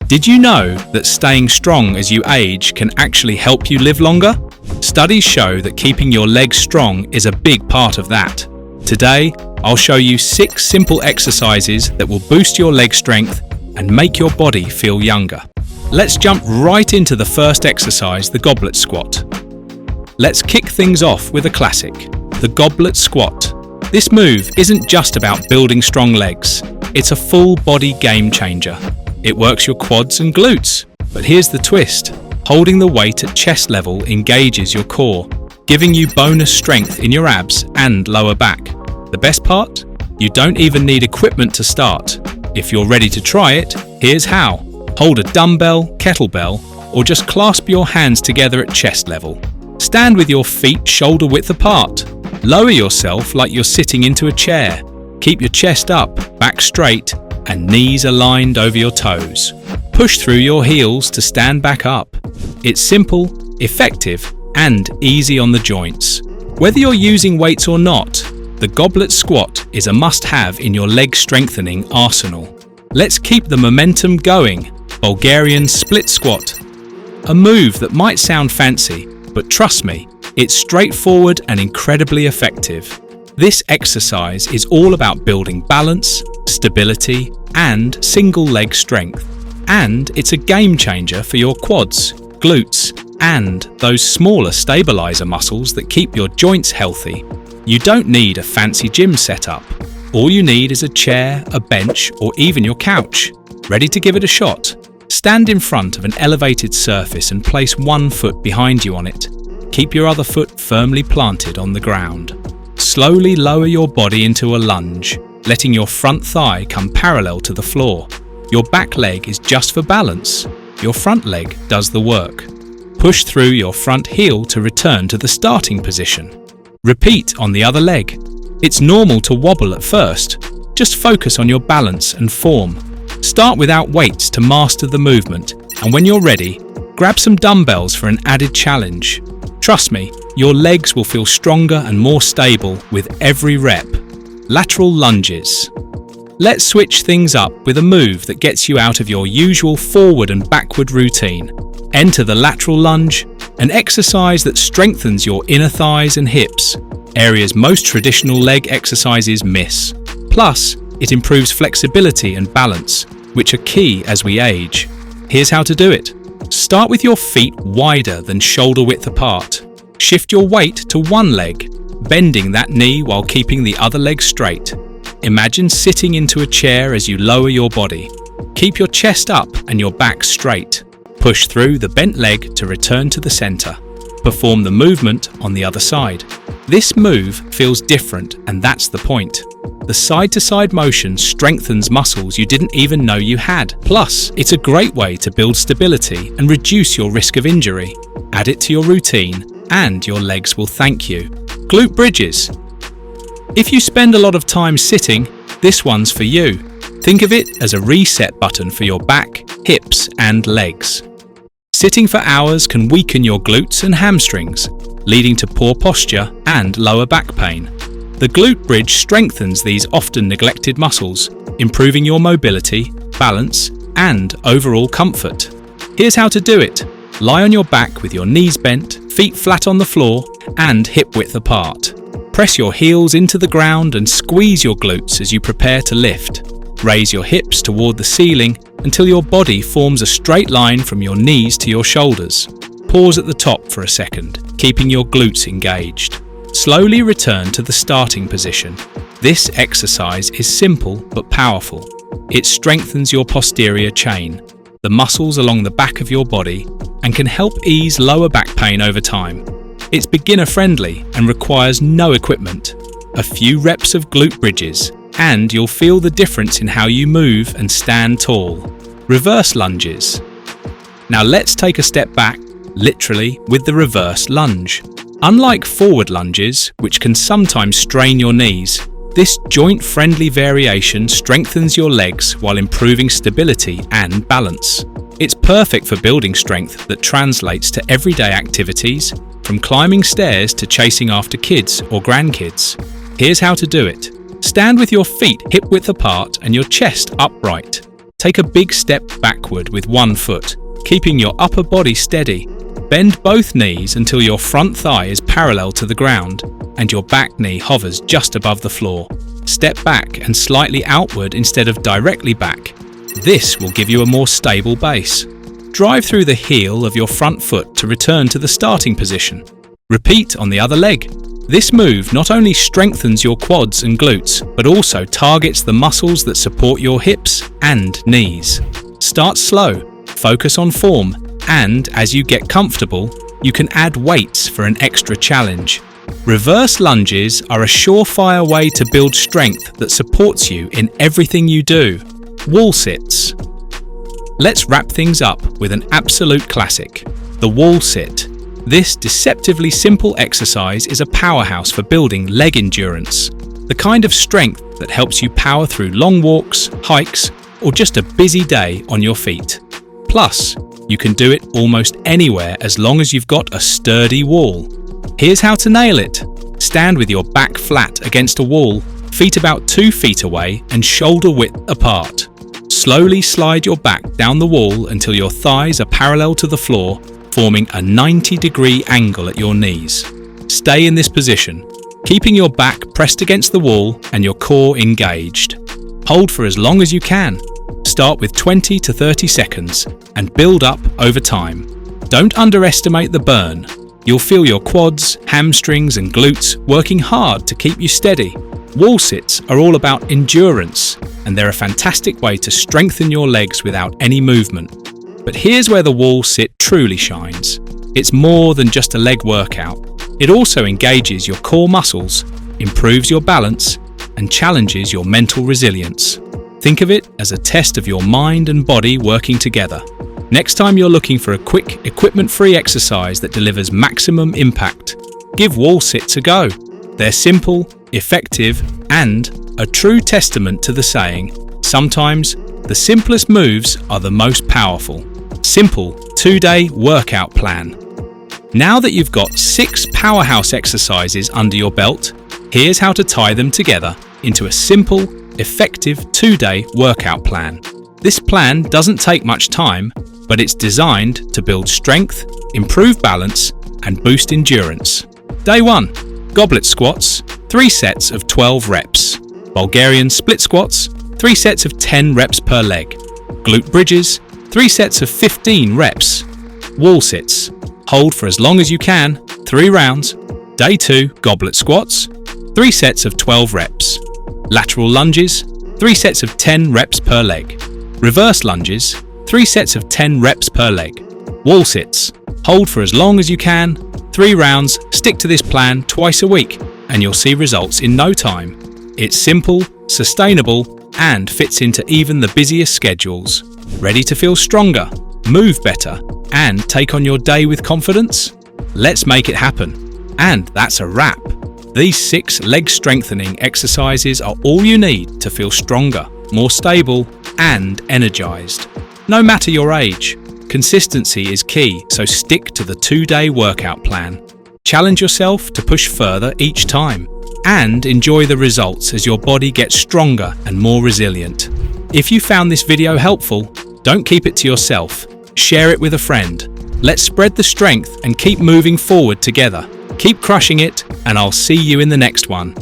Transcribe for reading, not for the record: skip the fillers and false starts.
Did you know that staying strong as you age can actually help you live longer? Studies show that keeping your legs strong is a big part of that. Today, I'll show you 6 simple exercises that will boost your leg strength and make your body feel younger. Let's jump right into the first exercise, the Goblet Squat. Let's kick things off with a classic, the Goblet Squat. This move isn't just about building strong legs, it's a full body game changer. It works your quads and glutes, but here's the twist. Holding the weight at chest level engages your core, giving you bonus strength in your abs and lower back. The best part? You don't even need equipment to start. If you're ready to try it, here's how. Hold a dumbbell, kettlebell, or just clasp your hands together at chest level. Stand with your feet shoulder width apart. Lower yourself like you're sitting into a chair. Keep your chest up, back straight, and knees aligned over your toes. Push through your heels to stand back up. It's simple, effective, and easy on the joints. Whether you're using weights or not, the Goblet Squat is a must-have in your leg strengthening arsenal. Let's keep the momentum going. Bulgarian Split Squat. A move that might sound fancy, but trust me, it's straightforward and incredibly effective. This exercise is all about building balance, stability, and single leg strength. And it's a game changer for your quads, glutes, and those smaller stabilizer muscles that keep your joints healthy. You don't need a fancy gym setup. All you need is a chair, a bench, or even your couch. Ready to give it a shot? Stand in front of an elevated surface and place one foot behind you on it. Keep your other foot firmly planted on the ground. Slowly lower your body into a lunge, letting your front thigh come parallel to the floor. Your back leg is just for balance. Your front leg does the work. Push through your front heel to return to the starting position. Repeat on the other leg. It's normal to wobble at first. Just focus on your balance and form. Start without weights to master the movement, and when you're ready, grab some dumbbells for an added challenge. Trust me, your legs will feel stronger and more stable with every rep. Lateral lunges. Let's switch things up with a move that gets you out of your usual forward and backward routine. Enter the lateral lunge, an exercise that strengthens your inner thighs and hips, areas most traditional leg exercises miss. Plus, it improves flexibility and balance, which are key as we age. Here's how to do it. Start with your feet wider than shoulder width apart. Shift your weight to one leg, bending that knee while keeping the other leg straight. Imagine sitting into a chair as you lower your body. Keep your chest up and your back straight. Push through the bent leg to return to the center. Perform the movement on the other side. This move feels different, and that's the point. The side-to-side motion strengthens muscles you didn't even know you had. Plus, it's a great way to build stability and reduce your risk of injury. Add it to your routine, and your legs will thank you. Glute Bridges. If you spend a lot of time sitting, this one's for you. Think of it as a reset button for your back, hips, and legs. Sitting for hours can weaken your glutes and hamstrings, leading to poor posture and lower back pain. The glute bridge strengthens these often neglected muscles, improving your mobility, balance, and overall comfort. Here's how to do it. Lie on your back with your knees bent, feet flat on the floor, and hip width apart. Press your heels into the ground and squeeze your glutes as you prepare to lift. Raise your hips toward the ceiling until your body forms a straight line from your knees to your shoulders. Pause at the top for a second, keeping your glutes engaged. Slowly return to the starting position. This exercise is simple but powerful. It strengthens your posterior chain, the muscles along the back of your body, and can help ease lower back pain over time. It's beginner-friendly and requires no equipment. A few reps of glute bridges, and you'll feel the difference in how you move and stand tall. Reverse lunges. Now let's take a step back, literally, with the reverse lunge. Unlike forward lunges, which can sometimes strain your knees, this joint-friendly variation strengthens your legs while improving stability and balance. It's perfect for building strength that translates to everyday activities, from climbing stairs to chasing after kids or grandkids. Here's how to do it. Stand with your feet hip-width apart and your chest upright. take a big step backward with one foot, keeping your upper body steady. Bend both knees until your front thigh is parallel to the ground and your back knee hovers just above the floor. Step back and slightly outward instead of directly back. This will give you a more stable base. Drive through the heel of your front foot to return to the starting position. Repeat on the other leg. This move not only strengthens your quads and glutes, but also targets the muscles that support your hips and knees. Start slow, focus on form, and as you get comfortable, you can add weights for an extra challenge. Reverse lunges are a surefire way to build strength that supports you in everything you do. Wall sits. Let's wrap things up with an absolute classic, the wall sit. This deceptively simple exercise is a powerhouse for building leg endurance, the kind of strength that helps you power through long walks, hikes, or just a busy day on your feet. Plus, you can do it almost anywhere as long as you've got a sturdy wall. Here's how to nail it. Stand with your back flat against a wall, feet about 2 feet away and shoulder width apart. Slowly slide your back down the wall until your thighs are parallel to the floor, forming a 90-degree angle at your knees. Stay in this position, keeping your back pressed against the wall and your core engaged. Hold for as long as you can. Start with 20 to 30 seconds and build up over time. Don't underestimate the burn. You'll feel your quads, hamstrings and glutes working hard to keep you steady. Wall sits are all about endurance, and they're a fantastic way to strengthen your legs without any movement. But here's where the wall sit truly shines. It's more than just a leg workout. It also engages your core muscles, improves your balance, and challenges your mental resilience. Think of it as a test of your mind and body working together. Next time you're looking for a quick, equipment-free exercise that delivers maximum impact, give wall sits a go. They're simple, effective, and a true testament to the saying, sometimes the simplest moves are the most powerful. Simple 2-day workout plan. Now that you've got 6 powerhouse exercises under your belt, here's how to tie them together into a simple, effective 2-day workout plan. This plan doesn't take much time, but it's designed to build strength, improve balance, and boost endurance. Day 1. Goblet Squats, 3 sets of 12 reps. Bulgarian Split Squats, 3 sets of 10 reps per leg. Glute Bridges, 3 sets of 15 reps. Wall sits. Hold for as long as you can, 3 rounds. Day 2, Goblet Squats, 3 sets of 12 reps. Lateral Lunges, 3 sets of 10 reps per leg. Reverse Lunges, 3 sets of 10 reps per leg. Wall sits. Hold for as long as you can, 3 rounds. Stick to this plan twice a week and you'll see results in no time. It's simple, sustainable, and fits into even the busiest schedules. Ready to feel stronger, move better, and take on your day with confidence? Let's make it happen. And that's a wrap. These 6 leg strengthening exercises are all you need to feel stronger, more stable, and energized. No matter your age, consistency is key, so stick to the 2-day workout plan. Challenge yourself to push further each time, and enjoy the results as your body gets stronger and more resilient. If you found this video helpful, don't keep it to yourself. Share it with a friend. Let's spread the strength and keep moving forward together. Keep crushing it, and I'll see you in the next one.